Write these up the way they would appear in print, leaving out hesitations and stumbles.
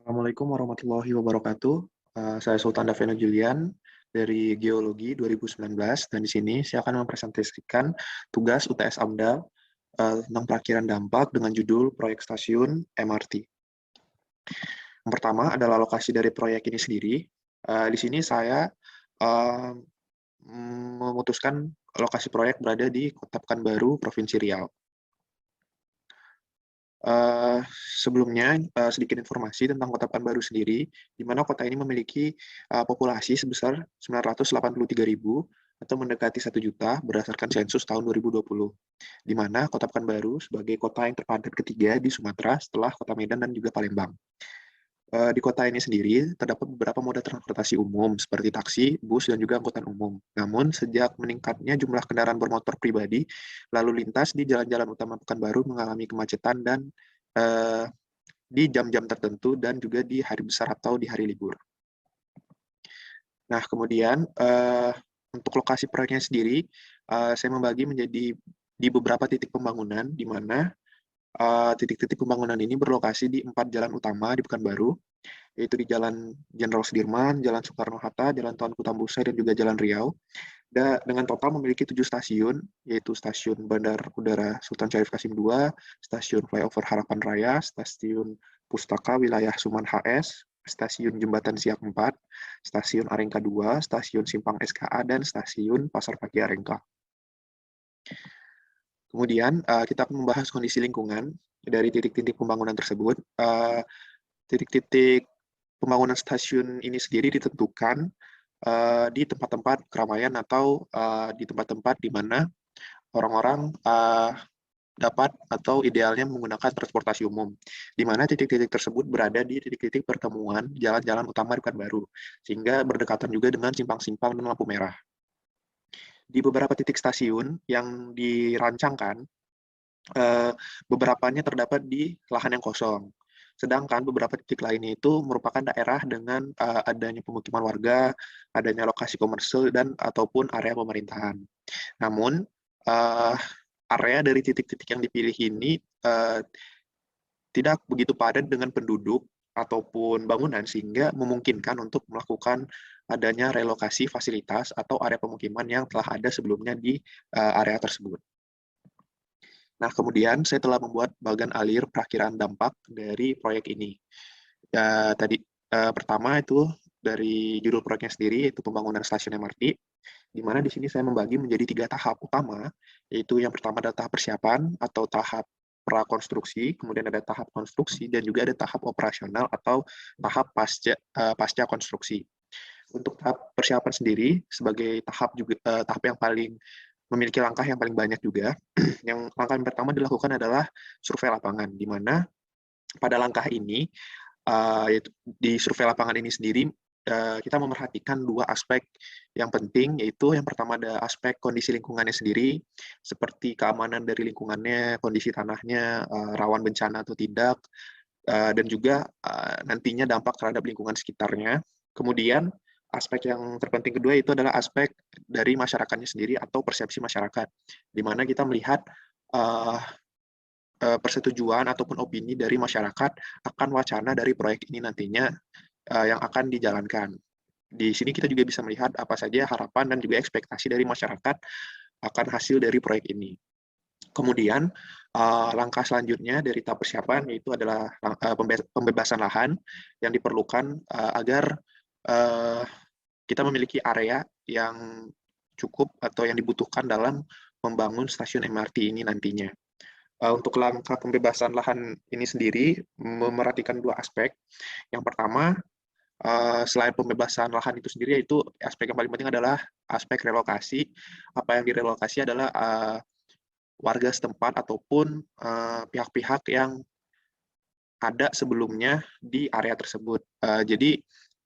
Assalamualaikum warahmatullahi wabarakatuh. Saya Sultan Daveno Julian dari Geologi 2019 dan di sini saya akan mempresentasikan tugas UTS AMDA tentang perakiran dampak dengan judul Proyek Stasiun MRT. Yang pertama adalah lokasi dari proyek ini sendiri. Di sini saya eh, memutuskan lokasi proyek berada di Kota Pekanbaru, Provinsi Riau. Uh, Sebelumnya, sedikit informasi tentang Kota Pekanbaru sendiri, di mana kota ini memiliki populasi sebesar 983.000 atau mendekati 1 juta berdasarkan sensus tahun 2020, di mana Kota Pekanbaru sebagai kota yang terpadat ketiga di Sumatera setelah Kota Medan dan juga Palembang. Di kota ini sendiri terdapat beberapa moda transportasi umum seperti taksi, bus, dan juga angkutan umum. Namun, sejak meningkatnya jumlah kendaraan bermotor pribadi, lalu lintas di jalan-jalan utama Pekanbaru mengalami kemacetan dan di jam-jam tertentu dan juga di hari besar atau di hari libur. Nah, kemudian untuk lokasi proyeknya sendiri, saya membagi menjadi di beberapa titik pembangunan, di mana titik-titik pembangunan ini berlokasi di 4 jalan utama di Pekanbaru, yaitu di Jalan Jenderal Sudirman, Jalan Soekarno-Hatta, Jalan Tuanku Tambusai, dan juga Jalan Riau. Dengan total memiliki 7 stasiun, yaitu Stasiun Bandar Udara Sultan Syarif Kasim II, Stasiun Flyover Harapan Raya, Stasiun Pustaka Wilayah Suman HS, Stasiun Jembatan Siak 4, Stasiun Arengka 2, Stasiun Simpang SKA, dan Stasiun Pasar Pagi Arengka. Kemudian kita akan membahas kondisi lingkungan dari titik-titik pembangunan tersebut. Titik-titik pembangunan stasiun ini sendiri ditentukan di tempat-tempat keramaian atau di tempat-tempat di mana orang-orang dapat atau idealnya menggunakan transportasi umum, di mana titik-titik tersebut berada di titik-titik pertemuan jalan-jalan utama di Pekanbaru, sehingga berdekatan juga dengan simpang-simpang dan lampu merah. Di beberapa titik stasiun yang dirancangkan, beberapanya terdapat di lahan yang kosong. Sedangkan beberapa titik lainnya itu merupakan daerah dengan adanya pemukiman warga, adanya lokasi komersil, dan ataupun area pemerintahan. Namun, area dari titik-titik yang dipilih ini tidak begitu padat dengan penduduk ataupun bangunan, sehingga memungkinkan untuk melakukan adanya relokasi fasilitas atau area pemukiman yang telah ada sebelumnya di area tersebut. Nah, kemudian saya telah membuat bagan alir perakiraan dampak dari proyek ini. Pertama itu dari judul proyeknya sendiri, yaitu pembangunan stasiun MRT, di mana di sini saya membagi menjadi 3 tahap utama, yaitu yang pertama adalah tahap persiapan atau tahap prakonstruksi, kemudian ada tahap konstruksi, dan juga ada tahap operasional atau tahap pasca konstruksi. Untuk tahap persiapan sendiri, sebagai tahap yang paling memiliki langkah yang paling banyak juga, yang langkah yang pertama dilakukan adalah survei lapangan, di mana pada langkah ini, yaitu di survei lapangan ini sendiri, kita memerhatikan 2 aspek yang penting, yaitu yang pertama ada aspek kondisi lingkungannya sendiri, seperti keamanan dari lingkungannya, kondisi tanahnya, rawan bencana atau tidak, dan juga nantinya dampak terhadap lingkungan sekitarnya. Kemudian aspek yang terpenting kedua itu adalah aspek dari masyarakatnya sendiri atau persepsi masyarakat, di mana kita melihat persetujuan ataupun opini dari masyarakat akan wacana dari proyek ini nantinya yang akan dijalankan. Di sini kita juga bisa melihat apa saja harapan dan juga ekspektasi dari masyarakat akan hasil dari proyek ini. Kemudian langkah selanjutnya dari tahap persiapan yaitu adalah pembebasan lahan yang diperlukan agar kita memiliki area yang cukup atau yang dibutuhkan dalam membangun stasiun MRT ini nantinya. Untuk langkah pembebasan lahan ini sendiri memerhatikan 2 aspek. Yang pertama, selain pembebasan lahan itu sendiri, yaitu aspek yang paling penting adalah aspek relokasi. Apa yang direlokasi adalah warga setempat ataupun pihak-pihak yang ada sebelumnya di area tersebut. Jadi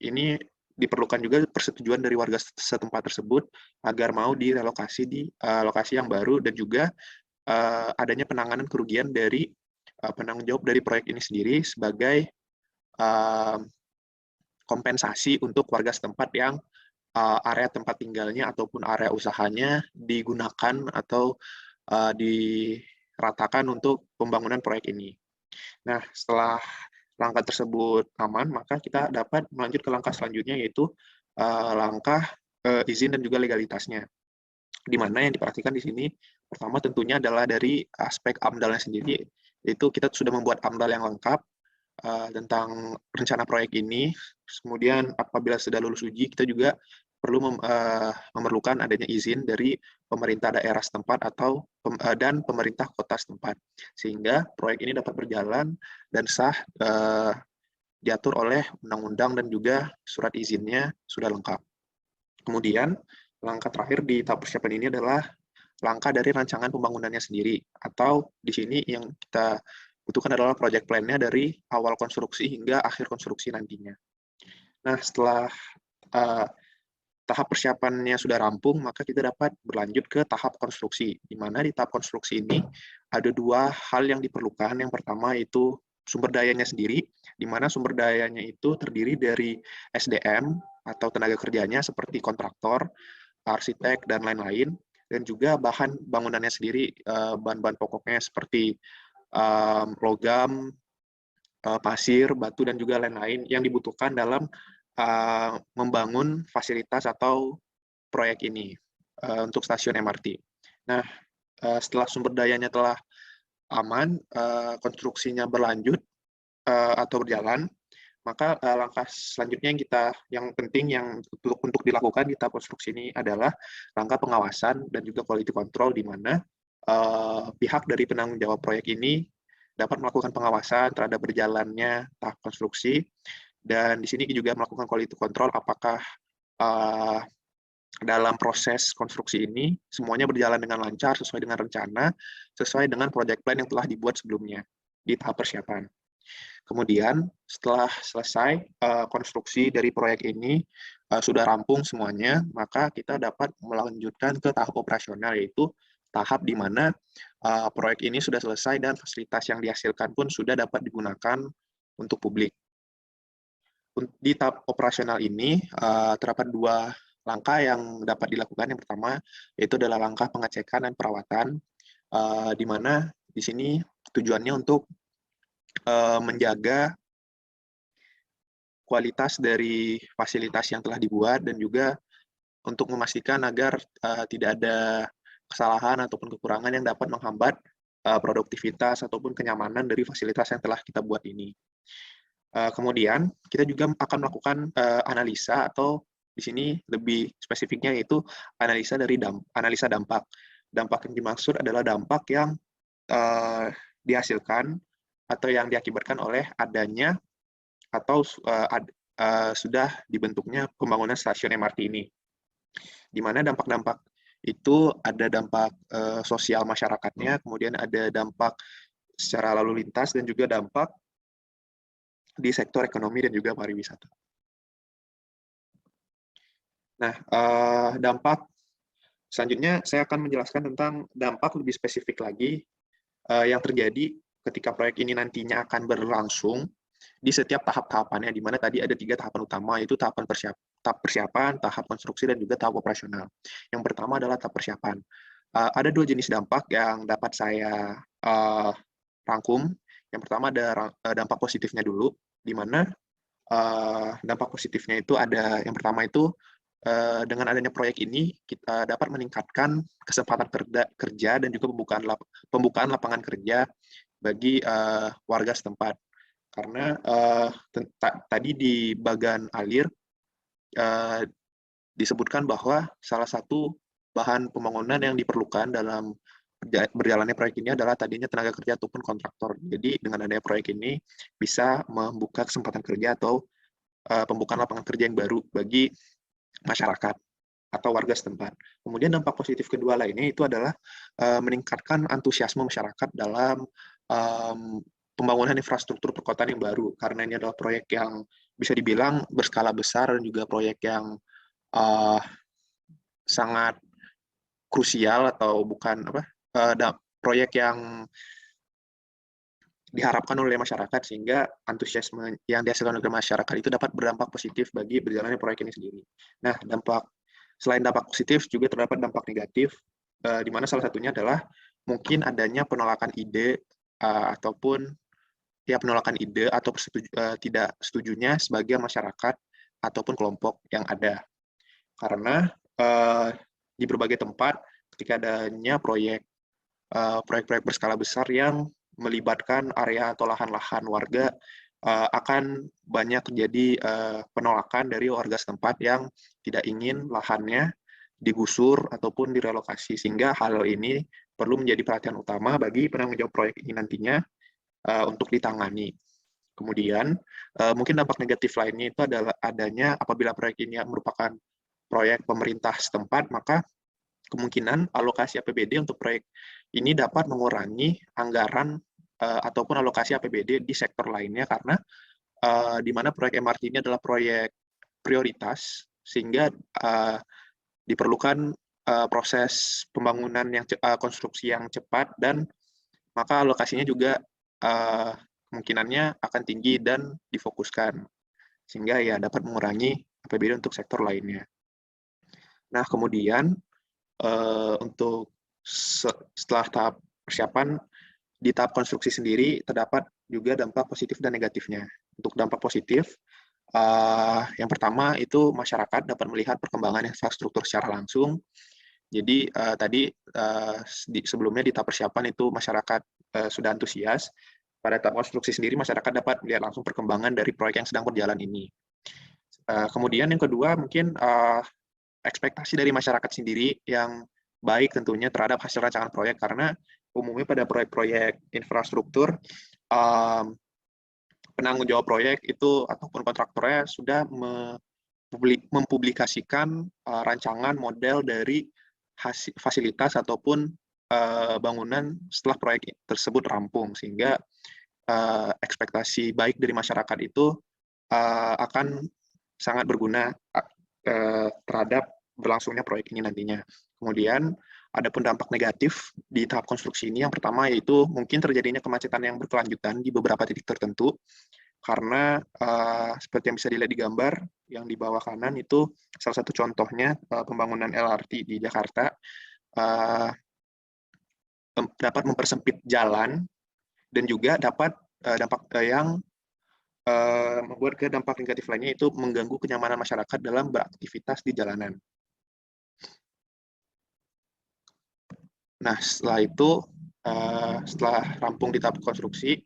ini diperlukan juga persetujuan dari warga setempat tersebut agar mau direlokasi di lokasi yang baru, dan juga adanya penanganan kerugian dari penanggung jawab dari proyek ini sendiri sebagai kompensasi untuk warga setempat yang area tempat tinggalnya ataupun area usahanya digunakan atau diratakan untuk pembangunan proyek ini. Nah, setelah langkah tersebut aman, maka kita dapat melanjut ke langkah selanjutnya, yaitu langkah izin dan juga legalitasnya. Di mana yang diperhatikan di sini, pertama tentunya adalah dari aspek AMDAL-nya sendiri, yaitu kita sudah membuat AMDAL yang lengkap tentang rencana proyek ini. Kemudian apabila sudah lulus uji, kita juga perlu memerlukan adanya izin dari pemerintah daerah setempat dan pemerintah kota setempat, sehingga proyek ini dapat berjalan dan sah diatur oleh undang-undang dan juga surat izinnya sudah lengkap. Kemudian langkah terakhir di tahap persiapan ini adalah langkah dari rancangan pembangunannya sendiri, atau di sini yang kita butuhkan adalah project plan-nya dari awal konstruksi hingga akhir konstruksi nantinya. Nah, setelah tahap persiapannya sudah rampung, maka kita dapat berlanjut ke tahap konstruksi, di mana di tahap konstruksi ini ada dua hal yang diperlukan. Yang pertama itu sumber dayanya sendiri, di mana sumber dayanya itu terdiri dari SDM atau tenaga kerjanya seperti kontraktor, arsitek, dan lain-lain, dan juga bahan bangunannya sendiri, bahan-bahan pokoknya seperti logam, pasir, batu, dan juga lain-lain yang dibutuhkan dalam membangun fasilitas atau proyek ini untuk stasiun MRT. Nah, setelah sumber dayanya telah aman, konstruksinya berlanjut atau berjalan, maka langkah selanjutnya yang penting untuk dilakukan di tahap konstruksi ini adalah langkah pengawasan dan juga quality control, di mana pihak dari penanggung jawab proyek ini dapat melakukan pengawasan terhadap berjalannya tahap konstruksi, dan di sini juga melakukan quality control apakah dalam proses konstruksi ini semuanya berjalan dengan lancar, sesuai dengan rencana, sesuai dengan project plan yang telah dibuat sebelumnya di tahap persiapan. Kemudian setelah selesai konstruksi dari proyek ini sudah rampung semuanya, maka kita dapat melanjutkan ke tahap operasional, yaitu tahap di mana proyek ini sudah selesai dan fasilitas yang dihasilkan pun sudah dapat digunakan untuk publik. Di tahap operasional ini terdapat dua langkah yang dapat dilakukan. Yang pertama yaitu adalah langkah pengecekan dan perawatan, di mana di sini tujuannya untuk menjaga kualitas dari fasilitas yang telah dibuat dan juga untuk memastikan agar tidak ada kesalahan ataupun kekurangan yang dapat menghambat produktivitas ataupun kenyamanan dari fasilitas yang telah kita buat ini. Kemudian kita juga akan melakukan analisa, atau di sini lebih spesifiknya yaitu analisa dampak. Dampak yang dimaksud adalah dampak yang dihasilkan atau yang diakibatkan oleh adanya atau sudah dibentuknya pembangunan stasiun MRT ini. Di mana dampak-dampak itu ada dampak sosial masyarakatnya, kemudian ada dampak secara lalu lintas, dan juga dampak di sektor ekonomi dan juga pariwisata. Nah, dampak selanjutnya saya akan menjelaskan tentang dampak lebih spesifik lagi yang terjadi ketika proyek ini nantinya akan berlangsung di setiap tahap-tahapannya, di mana tadi ada 3 tahapan utama, yaitu tahap persiapan, tahap konstruksi, dan juga tahap operasional. Yang pertama adalah tahap persiapan. Ada 2 jenis dampak yang dapat saya rangkum. Yang pertama ada dampak positifnya dulu, di mana dampak positifnya itu ada, yang pertama itu dengan adanya proyek ini kita dapat meningkatkan kesempatan kerja dan juga pembukaan lapangan kerja bagi warga setempat. Karena tadi di bagan alir disebutkan bahwa salah satu bahan pembangunan yang diperlukan dalam berjalannya proyek ini adalah tadinya tenaga kerja ataupun kontraktor. Jadi dengan adanya proyek ini bisa membuka kesempatan kerja atau pembukaan lapangan kerja yang baru bagi masyarakat atau warga setempat. Kemudian dampak positif kedua lainnya itu adalah meningkatkan antusiasme masyarakat dalam pembangunan infrastruktur perkotaan yang baru, karena ini adalah proyek yang bisa dibilang berskala besar dan juga proyek yang sangat krusial, atau bukan proyek yang diharapkan oleh masyarakat, sehingga antusiasme yang dihasilkan oleh masyarakat itu dapat berdampak positif bagi berjalannya proyek ini sendiri. Nah, selain dampak positif juga terdapat dampak negatif, di mana salah satunya adalah mungkin adanya penolakan ide ataupun ya penolakan ide atau tidak setujunya sebagai masyarakat ataupun kelompok yang ada. Karena di berbagai tempat ketika adanya proyek-proyek berskala besar yang melibatkan area atau lahan-lahan warga, akan banyak terjadi penolakan dari warga setempat yang tidak ingin lahannya digusur ataupun direlokasi, sehingga hal ini perlu menjadi perhatian utama bagi penanggung jawab proyek ini nantinya untuk ditangani. Kemudian, mungkin dampak negatif lainnya itu adalah adanya apabila proyek ini merupakan proyek pemerintah setempat, maka kemungkinan alokasi APBD untuk proyek ini dapat mengurangi anggaran ataupun alokasi APBD di sektor lainnya, karena di mana proyek MRT ini adalah proyek prioritas, sehingga diperlukan proses pembangunan yang konstruksi yang cepat, dan maka alokasinya juga kemungkinannya akan tinggi dan difokuskan, sehingga ya dapat mengurangi APBD untuk sektor lainnya. Nah, kemudian untuk setelah tahap persiapan, di tahap konstruksi sendiri terdapat juga dampak positif dan negatifnya. Untuk dampak positif, yang pertama itu masyarakat dapat melihat perkembangan infrastruktur secara langsung. Jadi tadi sebelumnya di tahap persiapan itu masyarakat sudah antusias. Pada tahap konstruksi sendiri masyarakat dapat melihat langsung perkembangan dari proyek yang sedang berjalan ini. Kemudian yang kedua mungkin ekspektasi dari masyarakat sendiri yang baik tentunya terhadap hasil rancangan proyek, karena umumnya pada proyek-proyek infrastruktur penanggung jawab proyek itu ataupun kontraktornya sudah mempublikasikan rancangan model dari fasilitas ataupun bangunan setelah proyek tersebut rampung, sehingga ekspektasi baik dari masyarakat itu akan sangat berguna terhadap berlangsungnya proyek ini nantinya. Kemudian adapun dampak negatif di tahap konstruksi ini, yang pertama yaitu mungkin terjadinya kemacetan yang berkelanjutan di beberapa titik tertentu, karena seperti yang bisa dilihat di gambar yang di bawah kanan itu salah satu contohnya pembangunan LRT di Jakarta dapat mempersempit jalan, dan juga dapat dampak yang membuat dampak negatif lainnya itu mengganggu kenyamanan masyarakat dalam beraktivitas di jalanan. Nah, setelah itu, setelah rampung di tahap konstruksi,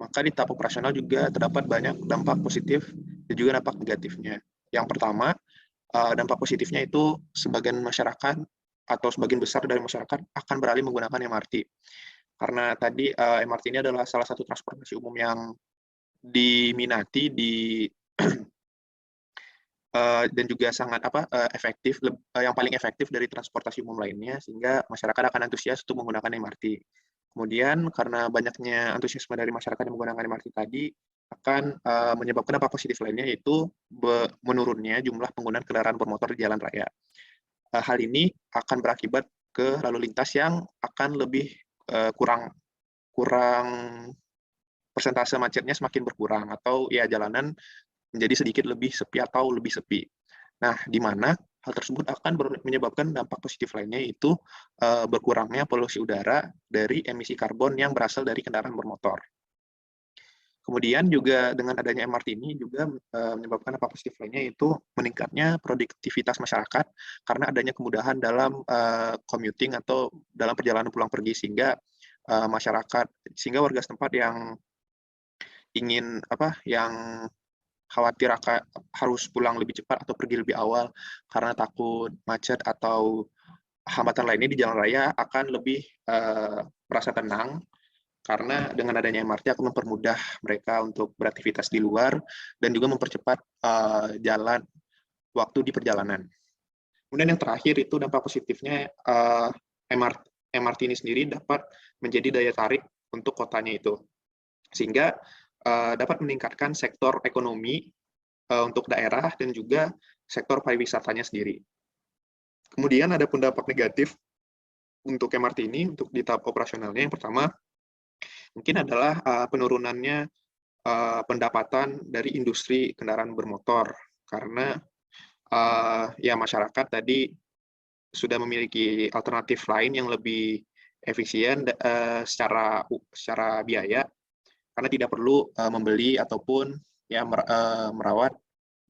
maka di tahap operasional juga terdapat banyak dampak positif dan juga dampak negatifnya. Yang pertama, dampak positifnya itu sebagian masyarakat atau sebagian besar dari masyarakat akan beralih menggunakan MRT. Karena tadi MRT ini adalah salah satu transportasi umum yang diminati dan juga sangat efektif, yang paling efektif dari transportasi umum lainnya, sehingga masyarakat akan antusias untuk menggunakan MRT. Kemudian karena banyaknya antusiasme dari masyarakat yang menggunakan MRT tadi akan menyebabkan dampak positif lainnya, yaitu menurunnya jumlah penggunaan kendaraan bermotor di jalan raya. Hal ini akan berakibat ke lalu lintas yang akan lebih kurang persentase macetnya semakin berkurang, atau ya jalanan menjadi sedikit lebih sepi atau lebih sepi. Nah, di mana hal tersebut akan menyebabkan dampak positif lainnya, yaitu berkurangnya polusi udara dari emisi karbon yang berasal dari kendaraan bermotor. Kemudian juga dengan adanya MRT ini juga menyebabkan dampak positif lainnya, yaitu meningkatnya produktivitas masyarakat karena adanya kemudahan dalam commuting atau dalam perjalanan pulang pergi, sehingga sehingga warga setempat yang khawatir harus pulang lebih cepat atau pergi lebih awal karena takut macet atau hambatan lainnya di jalan raya akan lebih merasa tenang, karena dengan adanya MRT akan mempermudah mereka untuk beraktivitas di luar dan juga mempercepat waktu di perjalanan. Kemudian yang terakhir itu dampak positifnya, MRT ini sendiri dapat menjadi daya tarik untuk kotanya itu, sehingga dapat meningkatkan sektor ekonomi untuk daerah dan juga sektor pariwisatanya sendiri. Kemudian ada pun dampak negatif untuk MRT ini, untuk di tahap operasionalnya, yang pertama mungkin adalah penurunannya pendapatan dari industri kendaraan bermotor, karena ya masyarakat tadi sudah memiliki alternatif lain yang lebih efisien secara biaya, karena tidak perlu membeli ataupun ya merawat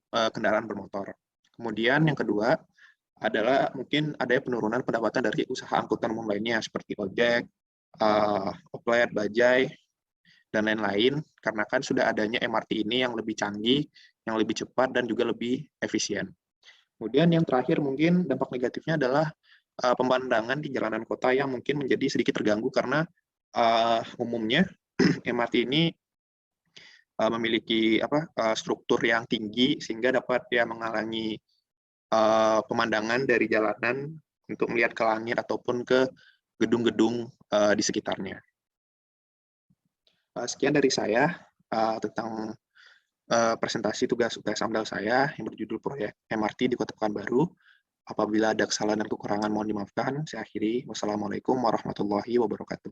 kendaraan bermotor. Kemudian yang kedua adalah mungkin adanya penurunan pendapatan dari usaha angkutan umum lainnya seperti ojek, oplet, bajai, dan lain-lain, karena kan sudah adanya MRT ini yang lebih canggih, yang lebih cepat, dan juga lebih efisien. Kemudian yang terakhir mungkin dampak negatifnya adalah pemandangan di jalanan kota yang mungkin menjadi sedikit terganggu karena umumnya MRT ini memiliki struktur yang tinggi sehingga dapat ya menghalangi pemandangan dari jalanan untuk melihat ke langit ataupun ke gedung-gedung di sekitarnya. Sekian dari saya tentang presentasi tugas-tugas AMDAL saya yang berjudul Proyek MRT di Kota Pekanbaru. Apabila ada kesalahan dan kekurangan mohon dimaafkan. Saya akhiri. Wassalamualaikum warahmatullahi wabarakatuh.